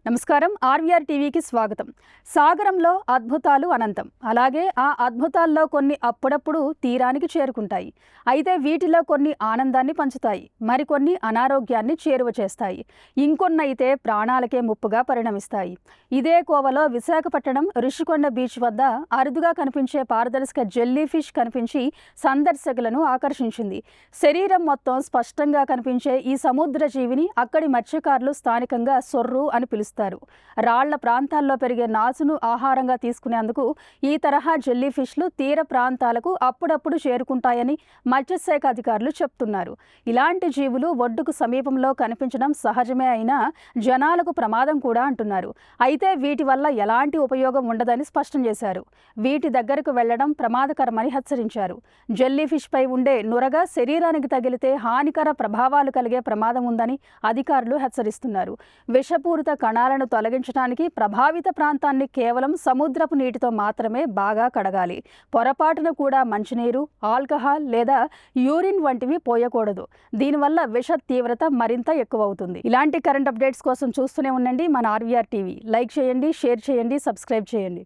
నమస్కారం. ఆర్వీఆర్ టీవీకి స్వాగతం. సాగరంలో అద్భుతాలు అనంతం. అలాగే ఆ అద్భుతాల్లో కొన్ని అప్పుడప్పుడు తీరానికి చేరుకుంటాయి. అయితే వీటిలో కొన్ని ఆనందాన్ని పంచుతాయి, మరికొన్ని అనారోగ్యాన్ని చేరువ చేస్తాయి, ఇంకొన్నైతే ప్రాణాలకే ముప్పుగా పరిణమిస్తాయి. ఇదే కోవలో విశాఖపట్నం ఋషికొండ బీచ్ వద్ద అరుదుగా కనిపించే పారదర్శక జెల్లీ ఫిష్ కనిపించి సందర్శకులను ఆకర్షించింది. శరీరం మొత్తం స్పష్టంగా కనిపించే ఈ సముద్ర జీవిని అక్కడి మత్స్యకారులు స్థానికంగా సొర్రు అని పిలుస్తారు. రాళ్ల ప్రాంతాల్లో పెరిగే నాచును ఆహారంగా తీసుకునేందుకు ఈ తరహా జెల్లీ ఫిష్లు తీర ప్రాంతాలకు అప్పుడప్పుడు చేరుకుంటాయని మత్స్యశాఖ అధికారులు చెప్తున్నారు. ఇలాంటి జీవులు ఒడ్డుకు సమీపంలో కనిపించడం సహజమే అయినా జనాలకు ప్రమాదం కూడా అంటున్నారు. అయితే వీటి వల్ల ఎలాంటి ఉపయోగం ఉండదని స్పష్టం చేశారు. వీటి దగ్గరకు వెళ్లడం ప్రమాదకరమని హెచ్చరించారు. జెల్లీ ఫిష్ పై ఉండే నురగ శరీరానికి తగిలితే హానికర ప్రభావాలు కలిగే ప్రమాదం ఉందని అధికారులు హెచ్చరిస్తున్నారు. విషపూరిత కణాలను తొలగించడానికి ప్రభావిత ప్రాంతాన్ని కేవలం సముద్రపు నీటితో మాత్రమే బాగా కడగాలి. పొరపాటున కూడా మంచినీరు, ఆల్కహాల్ లేదా యూరిన్ వంటివి పోయకూడదు. దీనివల్ల విష తీవ్రత మరింత ఎక్కువవుతుంది. ఇలాంటి కరెంట్ అప్డేట్స్ కోసం చూస్తూనే ఉండండి మన ఆర్వీఆర్ టీవీ. లైక్ చేయండి, షేర్ చేయండి, సబ్స్క్రైబ్ చేయండి.